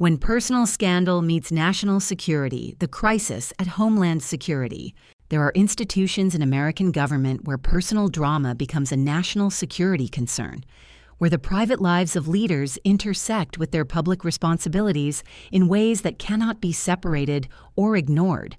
When personal scandal meets national security, the crisis at Homeland Security. There are institutions in American government where personal drama becomes a national security concern, where the private lives of leaders intersect with their public responsibilities in ways that cannot be separated or ignored.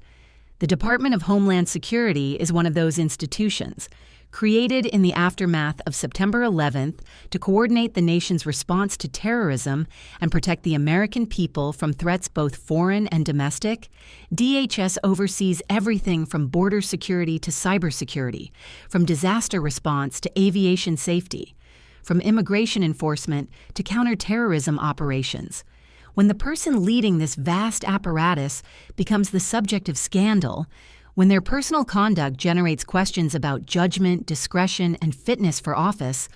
The Department of Homeland Security is one of those institutions, created in the aftermath of September 11th to coordinate the nation's response to terrorism and protect the American people from threats both foreign and domestic. DHS oversees everything from border security to cybersecurity, from disaster response to aviation safety, from immigration enforcement to counterterrorism operations. When the person leading this vast apparatus becomes the subject of scandal, when their personal conduct generates questions about judgment, discretion, and fitness for office,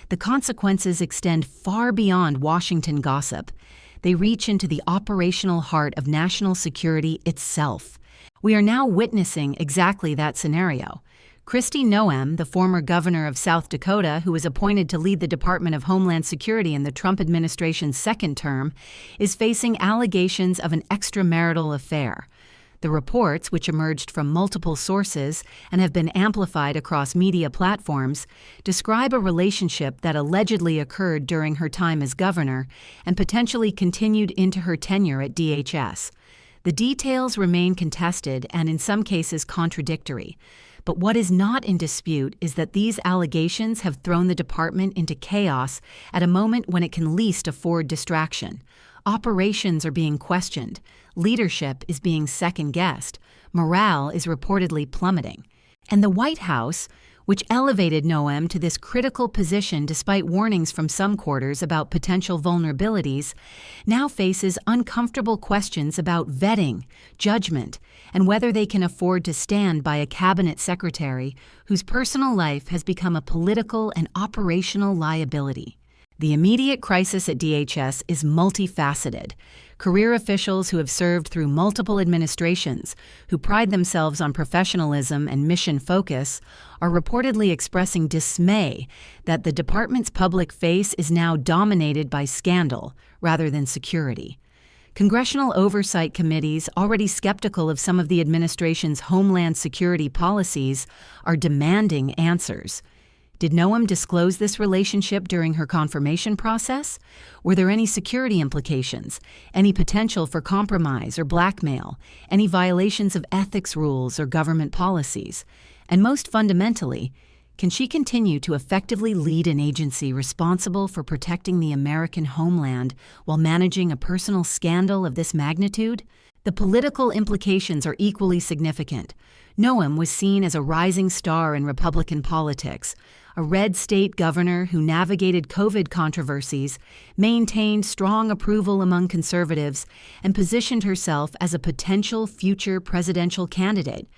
the consequences extend far beyond Washington gossip. They reach into the operational heart of national security itself. We are now witnessing exactly that scenario. Kristi Noem, the former governor of South Dakota who was appointed to lead the Department of Homeland Security in the Trump administration's second term, is facing allegations of an extramarital affair. The reports, which emerged from multiple sources and have been amplified across media platforms, describe a relationship that allegedly occurred during her time as governor and potentially continued into her tenure at DHS. The details remain contested and in some cases contradictory. But what is not in dispute is that these allegations have thrown the department into chaos at a moment when it can least afford distraction. Operations are being questioned. Leadership is being second-guessed. Morale is reportedly plummeting. And the White House, which elevated Noem to this critical position despite warnings from some quarters about potential vulnerabilities, now faces uncomfortable questions about vetting, judgment, and whether they can afford to stand by a cabinet secretary whose personal life has become a political and operational liability. The immediate crisis at DHS is multifaceted. Career officials who have served through multiple administrations, who pride themselves on professionalism and mission focus, are reportedly expressing dismay that the department's public face is now dominated by scandal rather than security. Congressional oversight committees, already skeptical of some of the administration's homeland security policies, are demanding answers. Did Noem disclose this relationship during her confirmation process? Were there any security implications, any potential for compromise or blackmail, any violations of ethics rules or government policies? And most fundamentally, can she continue to effectively lead an agency responsible for protecting the American homeland while managing a personal scandal of this magnitude? The political implications are equally significant. Noem was seen as a rising star in Republican politics, a red state governor who navigated COVID controversies, maintained strong approval among conservatives, and positioned herself as a potential future presidential candidate.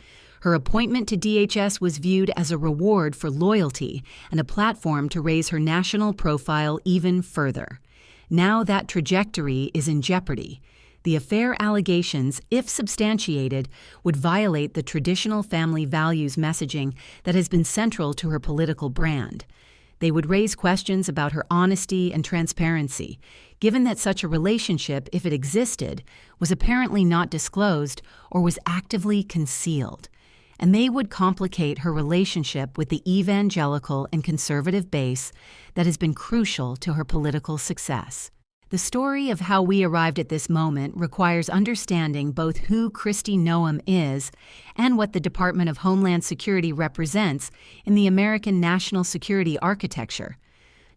Her appointment to DHS was viewed as a reward for loyalty and a platform to raise her national profile even further. Now that trajectory is in jeopardy. The affair allegations, if substantiated, would violate the traditional family values messaging that has been central to her political brand. They would raise questions about her honesty and transparency, given that such a relationship, if it existed, was apparently not disclosed or was actively concealed. And they would complicate her relationship with the evangelical and conservative base that has been crucial to her political success. The story of how we arrived at this moment requires understanding both who Kristi Noem is and what the Department of Homeland Security represents in the American national security architecture.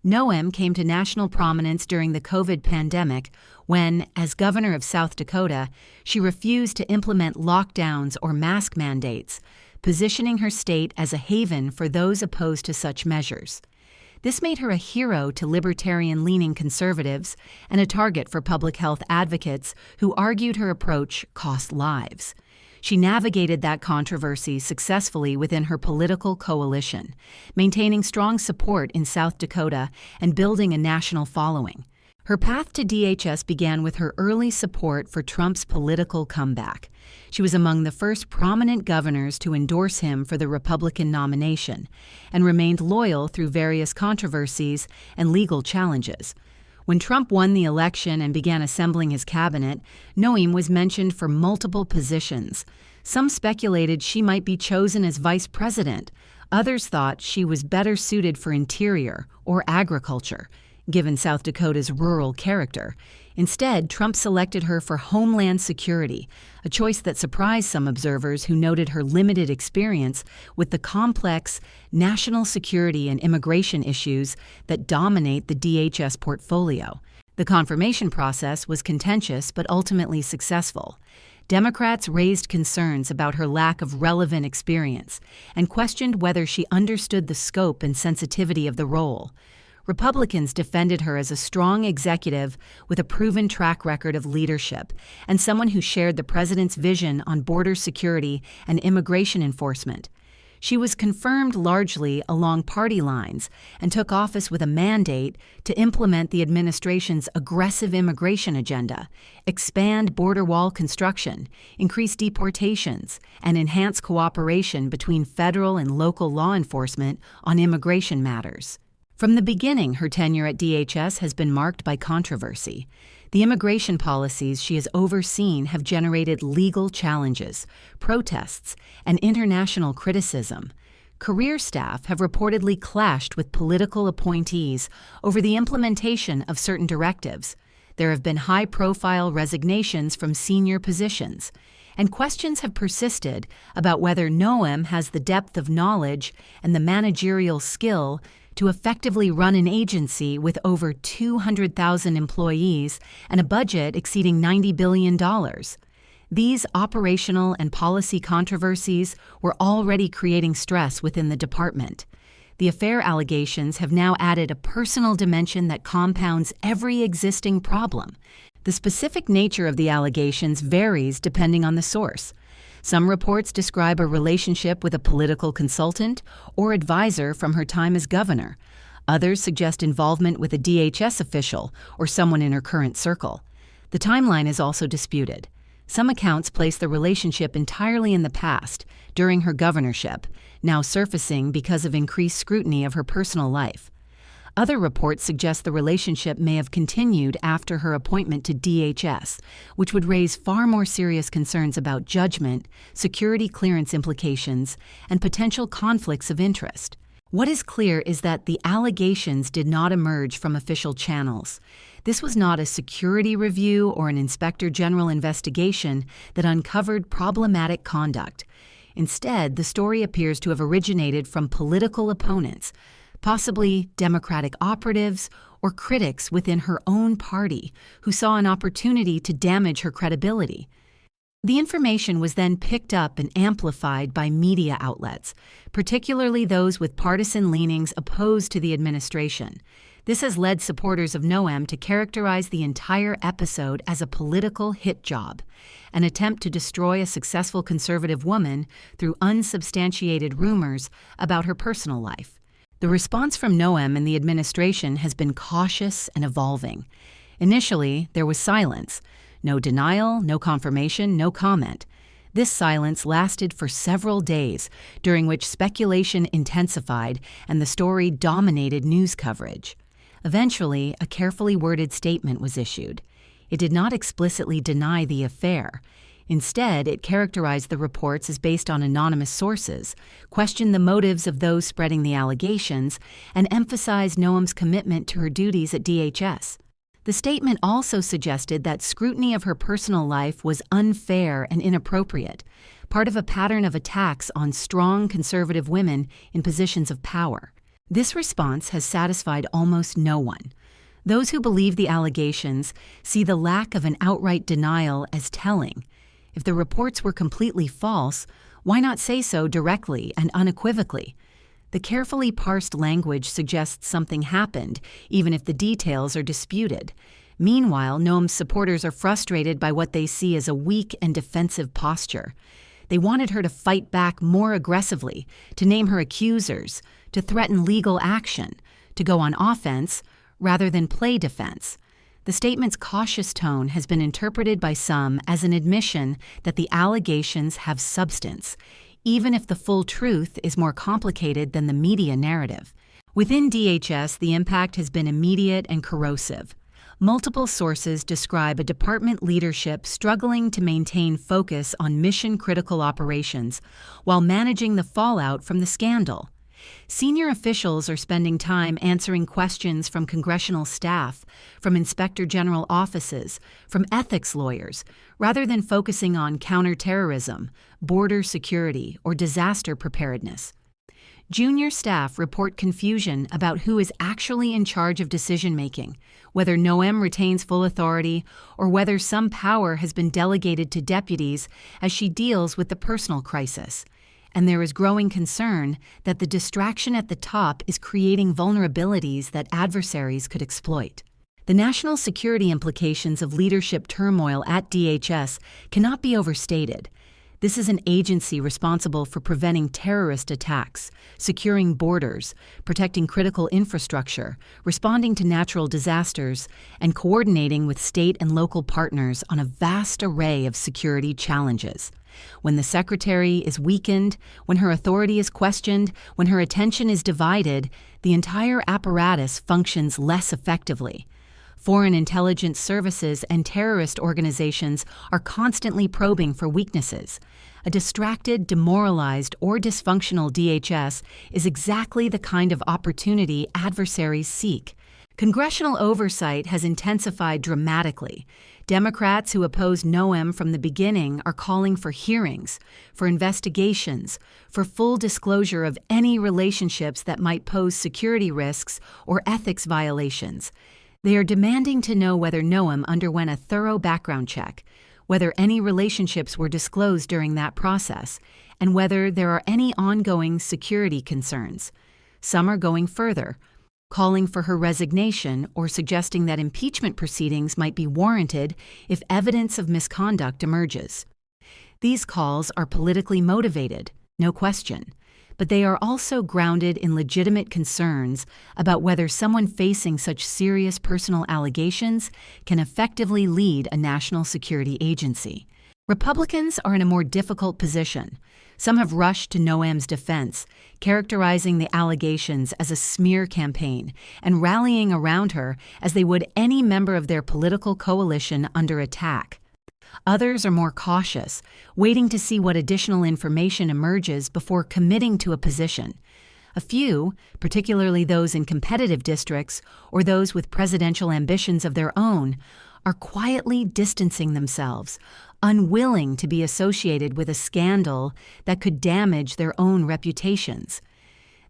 Noem came to national prominence during the COVID pandemic when, as governor of South Dakota, she refused to implement lockdowns or mask mandates, positioning her state as a haven for those opposed to such measures. This made her a hero to libertarian-leaning conservatives and a target for public health advocates who argued her approach cost lives. She navigated that controversy successfully within her political coalition, maintaining strong support in South Dakota and building a national following. Her path to DHS began with her early support for Trump's political comeback. She was among the first prominent governors to endorse him for the Republican nomination and remained loyal through various controversies and legal challenges. When Trump won the election and began assembling his cabinet, Noem was mentioned for multiple positions. Some speculated she might be chosen as vice president. Others thought she was better suited for interior or agriculture, given South Dakota's rural character. Instead, Trump selected her for Homeland Security, a choice that surprised some observers who noted her limited experience with the complex national security and immigration issues that dominate the DHS portfolio. The confirmation process was contentious but ultimately successful. Democrats raised concerns about her lack of relevant experience and questioned whether she understood the scope and sensitivity of the role. Republicans defended her as a strong executive with a proven track record of leadership and someone who shared the president's vision on border security and immigration enforcement. She was confirmed largely along party lines and took office with a mandate to implement the administration's aggressive immigration agenda, expand border wall construction, increase deportations, and enhance cooperation between federal and local law enforcement on immigration matters. From the beginning, her tenure at DHS has been marked by controversy. The immigration policies she has overseen have generated legal challenges, protests, and international criticism. Career staff have reportedly clashed with political appointees over the implementation of certain directives. There have been high-profile resignations from senior positions, and questions have persisted about whether Noem has the depth of knowledge and the managerial skill to effectively run an agency with over 200,000 employees and a budget exceeding $90 billion. These operational and policy controversies were already creating stress within the department. The affair allegations have now added a personal dimension that compounds every existing problem. The specific nature of the allegations varies depending on the source. Some reports describe a relationship with a political consultant or advisor from her time as governor. Others suggest involvement with a DHS official or someone in her current circle. The timeline is also disputed. Some accounts place the relationship entirely in the past, during her governorship, now surfacing because of increased scrutiny of her personal life. Other reports suggest the relationship may have continued after her appointment to DHS, which would raise far more serious concerns about judgment, security clearance implications, and potential conflicts of interest. What is clear is that the allegations did not emerge from official channels. This was not a security review or an inspector general investigation that uncovered problematic conduct. Instead, the story appears to have originated from political opponents, possibly Democratic operatives or critics within her own party who saw an opportunity to damage her credibility. The information was then picked up and amplified by media outlets, particularly those with partisan leanings opposed to the administration. This has led supporters of Noem to characterize the entire episode as a political hit job, an attempt to destroy a successful conservative woman through unsubstantiated rumors about her personal life. The response from Noem and the administration has been cautious and evolving. Initially, there was silence. No denial, no confirmation, no comment. This silence lasted for several days, during which speculation intensified and the story dominated news coverage. Eventually, a carefully worded statement was issued. It did not explicitly deny the affair. Instead, it characterized the reports as based on anonymous sources, questioned the motives of those spreading the allegations, and emphasized Noem's commitment to her duties at DHS. The statement also suggested that scrutiny of her personal life was unfair and inappropriate, part of a pattern of attacks on strong conservative women in positions of power. This response has satisfied almost no one. Those who believe the allegations see the lack of an outright denial as telling. If the reports were completely false, why not say so directly and unequivocally? The carefully parsed language suggests something happened, even if the details are disputed. Meanwhile, Noem's supporters are frustrated by what they see as a weak and defensive posture. They wanted her to fight back more aggressively, to name her accusers, to threaten legal action, to go on offense rather than play defense. The statement's cautious tone has been interpreted by some as an admission that the allegations have substance, even if the full truth is more complicated than the media narrative. Within DHS, the impact has been immediate and corrosive. Multiple sources describe a department leadership struggling to maintain focus on mission-critical operations while managing the fallout from the scandal. Senior officials are spending time answering questions from congressional staff, from inspector general offices, from ethics lawyers, rather than focusing on counterterrorism, border security, or disaster preparedness. Junior staff report confusion about who is actually in charge of decision-making, whether Noem retains full authority or whether some power has been delegated to deputies as she deals with the personal crisis. And there is growing concern that the distraction at the top is creating vulnerabilities that adversaries could exploit. The national security implications of leadership turmoil at DHS cannot be overstated. This is an agency responsible for preventing terrorist attacks, securing borders, protecting critical infrastructure, responding to natural disasters, and coordinating with state and local partners on a vast array of security challenges. When the secretary is weakened, when her authority is questioned, when her attention is divided, the entire apparatus functions less effectively. Foreign intelligence services and terrorist organizations are constantly probing for weaknesses. A distracted, demoralized, or dysfunctional DHS is exactly the kind of opportunity adversaries seek. Congressional oversight has intensified dramatically. Democrats who opposed Noem from the beginning are calling for hearings, for investigations, for full disclosure of any relationships that might pose security risks or ethics violations. They are demanding to know whether Noem underwent a thorough background check, whether any relationships were disclosed during that process, and whether there are any ongoing security concerns. Some are going further, calling for her resignation or suggesting that impeachment proceedings might be warranted if evidence of misconduct emerges. These calls are politically motivated, no question, but they are also grounded in legitimate concerns about whether someone facing such serious personal allegations can effectively lead a national security agency. Republicans are in a more difficult position. Some have rushed to Noem's defense, characterizing the allegations as a smear campaign and rallying around her as they would any member of their political coalition under attack. Others are more cautious, waiting to see what additional information emerges before committing to a position. A few, particularly those in competitive districts or those with presidential ambitions of their own, are quietly distancing themselves, unwilling to be associated with a scandal that could damage their own reputations.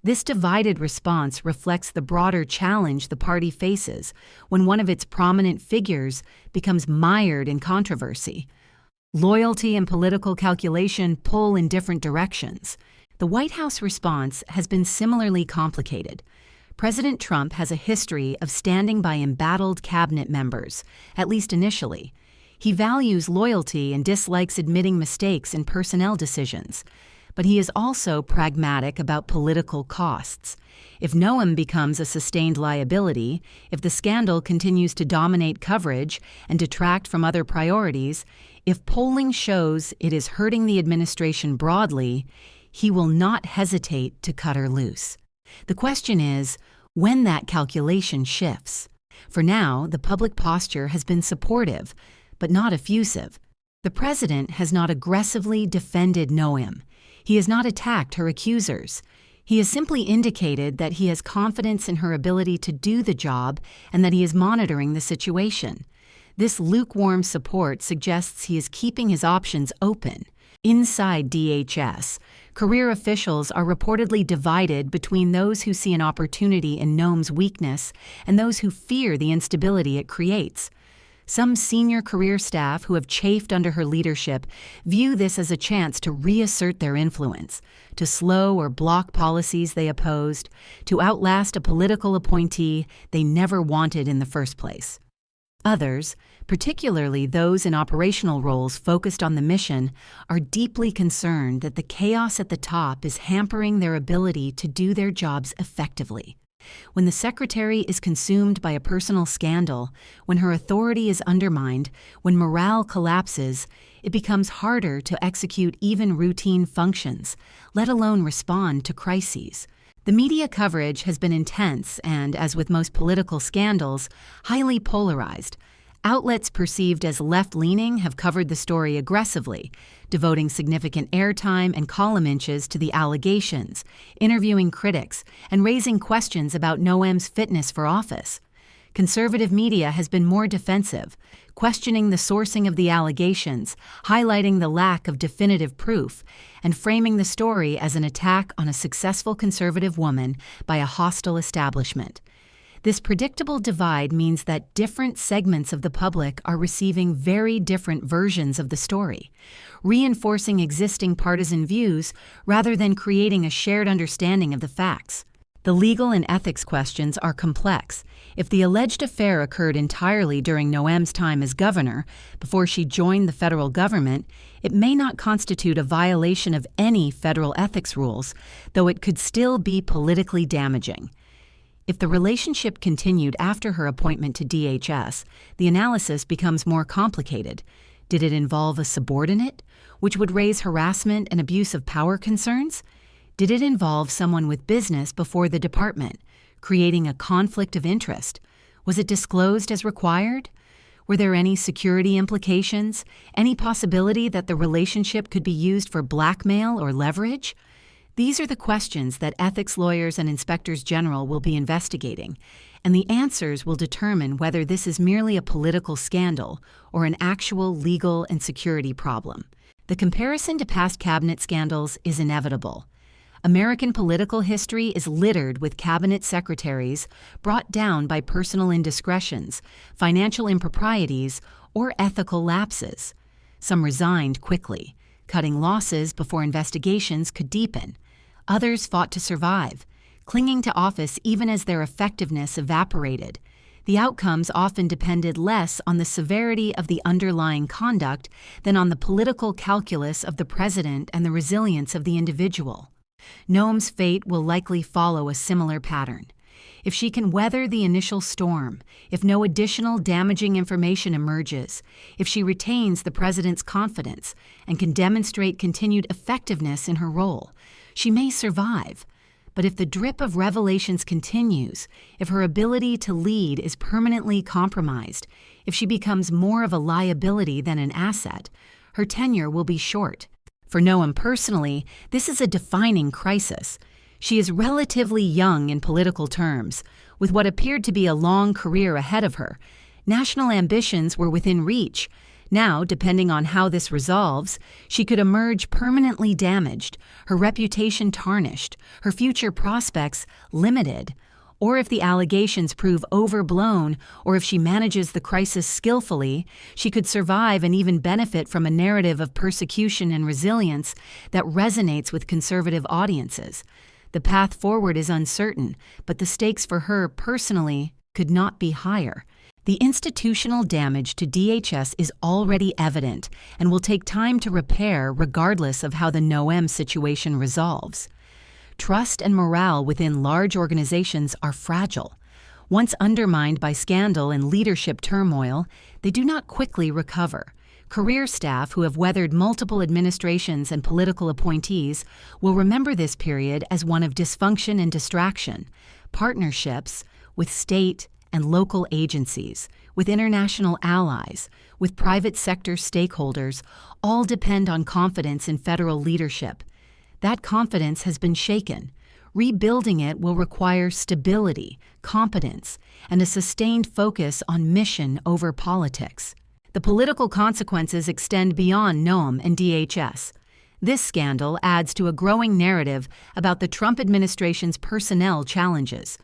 This divided response reflects the broader challenge the party faces when one of its prominent figures becomes mired in controversy. Loyalty and political calculation pull in different directions. The White House response has been similarly complicated. President Trump has a history of standing by embattled cabinet members, at least initially. He values loyalty and dislikes admitting mistakes in personnel decisions. But he is also pragmatic about political costs. If Noem becomes a sustained liability, if the scandal continues to dominate coverage and detract from other priorities, if polling shows it is hurting the administration broadly, he will not hesitate to cut her loose. The question is, when that calculation shifts. For now, the public posture has been supportive, but not effusive. The president has not aggressively defended Noem. He has not attacked her accusers. He has simply indicated that he has confidence in her ability to do the job and that he is monitoring the situation. This lukewarm support suggests he is keeping his options open. Inside DHS, career officials are reportedly divided between those who see an opportunity in Noem's weakness and those who fear the instability it creates. Some senior career staff who have chafed under her leadership view this as a chance to reassert their influence, to slow or block policies they opposed, to outlast a political appointee they never wanted in the first place. Others, particularly those in operational roles focused on the mission, are deeply concerned that the chaos at the top is hampering their ability to do their jobs effectively. When the secretary is consumed by a personal scandal, when her authority is undermined, when morale collapses, it becomes harder to execute even routine functions, let alone respond to crises. The media coverage has been intense and, as with most political scandals, highly polarized. Outlets perceived as left-leaning have covered the story aggressively, devoting significant airtime and column inches to the allegations, interviewing critics, and raising questions about Noem's fitness for office. Conservative media has been more defensive, questioning the sourcing of the allegations, highlighting the lack of definitive proof, and framing the story as an attack on a successful conservative woman by a hostile establishment. This predictable divide means that different segments of the public are receiving very different versions of the story, reinforcing existing partisan views rather than creating a shared understanding of the facts. The legal and ethics questions are complex. If the alleged affair occurred entirely during Noem's time as governor, before she joined the federal government, it may not constitute a violation of any federal ethics rules, though it could still be politically damaging. If the relationship continued after her appointment to DHS, the analysis becomes more complicated. Did it involve a subordinate, which would raise harassment and abuse of power concerns? Did it involve someone with business before the department, creating a conflict of interest? Was it disclosed as required? Were there any security implications? Any possibility that the relationship could be used for blackmail or leverage? These are the questions that ethics lawyers and inspectors general will be investigating, and the answers will determine whether this is merely a political scandal or an actual legal and security problem. The comparison to past cabinet scandals is inevitable. American political history is littered with cabinet secretaries brought down by personal indiscretions, financial improprieties, or ethical lapses. Some resigned quickly, cutting losses before investigations could deepen. Others fought to survive, clinging to office even as their effectiveness evaporated. The outcomes often depended less on the severity of the underlying conduct than on the political calculus of the president and the resilience of the individual. Noem's fate will likely follow a similar pattern. If she can weather the initial storm, if no additional damaging information emerges, if she retains the president's confidence and can demonstrate continued effectiveness in her role, she may survive. But if the drip of revelations continues, if her ability to lead is permanently compromised, if she becomes more of a liability than an asset, her tenure will be short. For Noem personally, this is a defining crisis. She is relatively young in political terms, with what appeared to be a long career ahead of her. National ambitions were within reach. Now, depending on how this resolves, she could emerge permanently damaged, her reputation tarnished, her future prospects limited. Or if the allegations prove overblown, or if she manages the crisis skillfully, she could survive and even benefit from a narrative of persecution and resilience that resonates with conservative audiences. The path forward is uncertain, but the stakes for her personally could not be higher. The institutional damage to DHS is already evident and will take time to repair regardless of how the Noem situation resolves. Trust and morale within large organizations are fragile. Once undermined by scandal and leadership turmoil, they do not quickly recover. Career staff who have weathered multiple administrations and political appointees will remember this period as one of dysfunction and distraction. Partnerships with state and local agencies, with international allies, with private sector stakeholders, all depend on confidence in federal leadership. That confidence has been shaken. Rebuilding it will require stability, competence, and a sustained focus on mission over politics. The political consequences extend beyond Noem and DHS. This scandal adds to a growing narrative about the Trump administration's personnel challenges.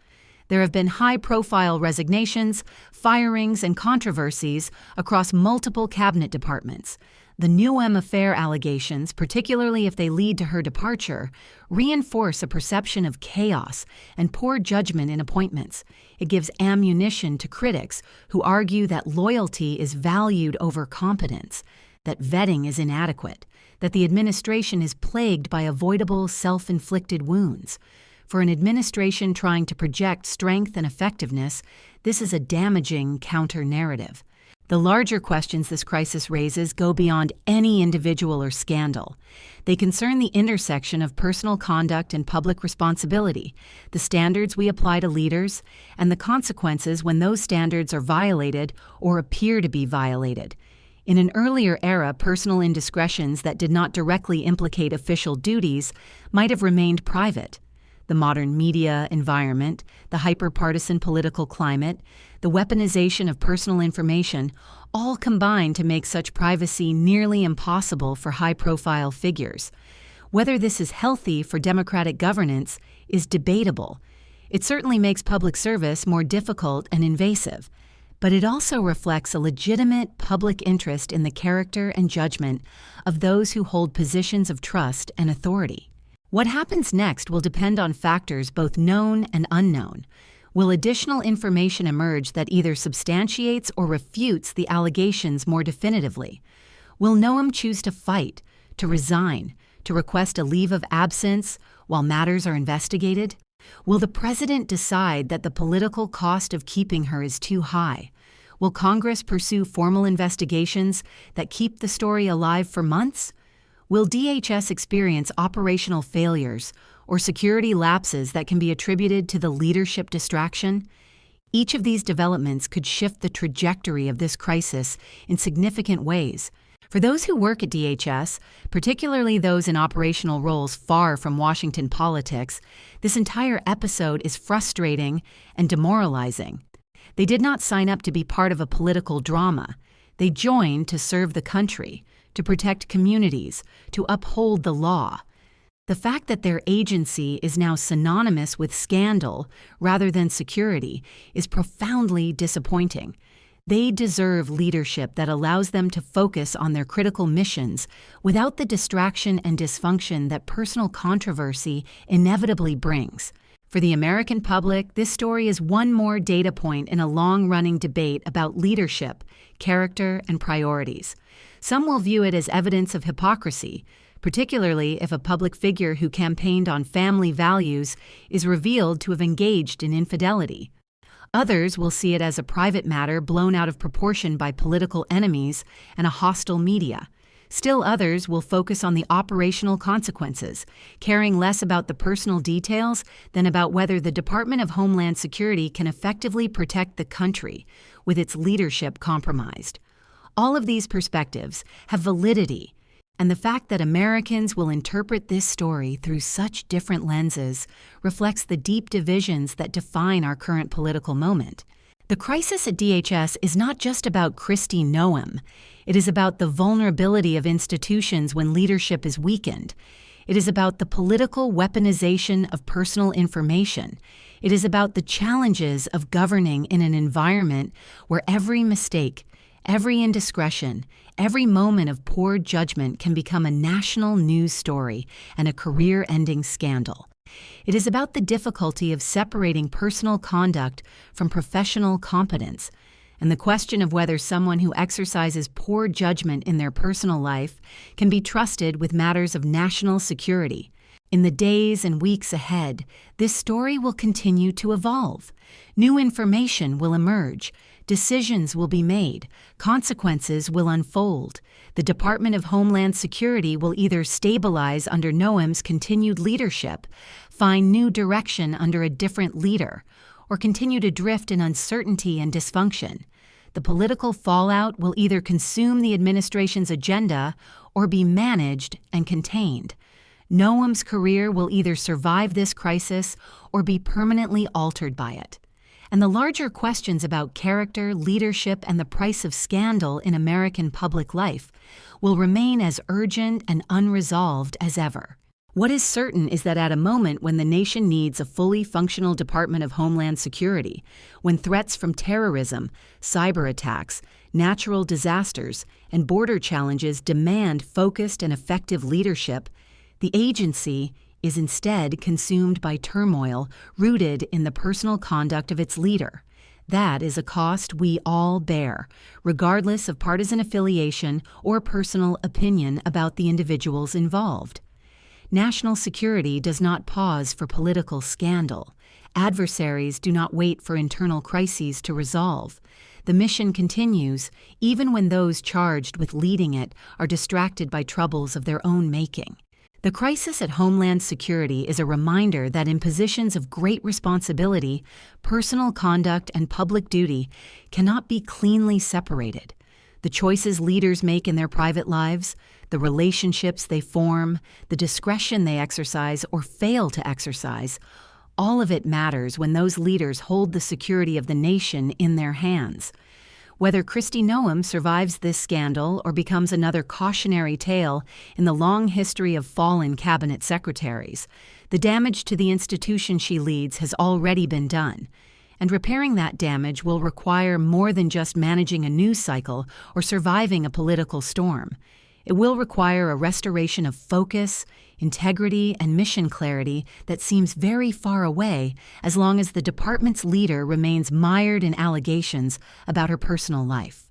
There have been high-profile resignations, firings, and controversies across multiple cabinet departments. The Noem affair allegations, particularly if they lead to her departure, reinforce a perception of chaos and poor judgment in appointments. It gives ammunition to critics who argue that loyalty is valued over competence, that vetting is inadequate, that the administration is plagued by avoidable self-inflicted wounds. For an administration trying to project strength and effectiveness, this is a damaging counter-narrative. The larger questions this crisis raises go beyond any individual or scandal. They concern the intersection of personal conduct and public responsibility, the standards we apply to leaders, and the consequences when those standards are violated or appear to be violated. In an earlier era, personal indiscretions that did not directly implicate official duties might have remained private. The modern media environment, the hyper-partisan political climate, the weaponization of personal information all combine to make such privacy nearly impossible for high-profile figures. Whether this is healthy for democratic governance is debatable. It certainly makes public service more difficult and invasive, but it also reflects a legitimate public interest in the character and judgment of those who hold positions of trust and authority. What happens next will depend on factors both known and unknown. Will additional information emerge that either substantiates or refutes the allegations more definitively? Will Noem choose to fight, to resign, to request a leave of absence while matters are investigated? Will the president decide that the political cost of keeping her is too high? Will Congress pursue formal investigations that keep the story alive for months? Will DHS experience operational failures or security lapses that can be attributed to the leadership distraction? Each of these developments could shift the trajectory of this crisis in significant ways. For those who work at DHS, particularly those in operational roles far from Washington politics, this entire episode is frustrating and demoralizing. They did not sign up to be part of a political drama. They joined to serve the country, to protect communities, to uphold the law. The fact that their agency is now synonymous with scandal rather than security is profoundly disappointing. They deserve leadership that allows them to focus on their critical missions without the distraction and dysfunction that personal controversy inevitably brings. For the American public, this story is one more data point in a long-running debate about leadership, character, and priorities. Some will view it as evidence of hypocrisy, particularly if a public figure who campaigned on family values is revealed to have engaged in infidelity. Others will see it as a private matter blown out of proportion by political enemies and a hostile media. Still others will focus on the operational consequences, caring less about the personal details than about whether the Department of Homeland Security can effectively protect the country with its leadership compromised. All of these perspectives have validity, and the fact that Americans will interpret this story through such different lenses reflects the deep divisions that define our current political moment. The crisis at DHS is not just about Kristi Noem. It is about the vulnerability of institutions when leadership is weakened. It is about the political weaponization of personal information. It is about the challenges of governing in an environment where every mistake, every indiscretion, every moment of poor judgment can become a national news story and a career-ending scandal. It is about the difficulty of separating personal conduct from professional competence, and the question of whether someone who exercises poor judgment in their personal life can be trusted with matters of national security. In the days and weeks ahead, this story will continue to evolve. New information will emerge. Decisions will be made. Consequences will unfold. The Department of Homeland Security will either stabilize under Noem's continued leadership, find new direction under a different leader, or continue to drift in uncertainty and dysfunction. The political fallout will either consume the administration's agenda or be managed and contained. Noem's career will either survive this crisis or be permanently altered by it. And the larger questions about character, leadership, and the price of scandal in American public life will remain as urgent and unresolved as ever. What is certain is that at a moment when the nation needs a fully functional Department of Homeland Security, when threats from terrorism, cyber attacks, natural disasters, and border challenges demand focused and effective leadership, the agency is instead consumed by turmoil rooted in the personal conduct of its leader. That is a cost we all bear, regardless of partisan affiliation or personal opinion about the individuals involved. National security does not pause for political scandal. Adversaries do not wait for internal crises to resolve. the mission continues even when those charged with leading it are distracted by troubles of their own making. The crisis at Homeland Security is a reminder that in positions of great responsibility, personal conduct and public duty cannot be cleanly separated. The choices leaders make in their private lives, the relationships they form, the discretion they exercise or fail to exercise, all of it matters when those leaders hold the security of the nation in their hands. Whether Kristi Noem survives this scandal or becomes another cautionary tale in the long history of fallen cabinet secretaries, the damage to the institution she leads has already been done. And repairing that damage will require more than just managing a news cycle or surviving a political storm. It will require a restoration of focus, integrity, and mission clarity that seems very far away as long as the department's leader remains mired in allegations about her personal life.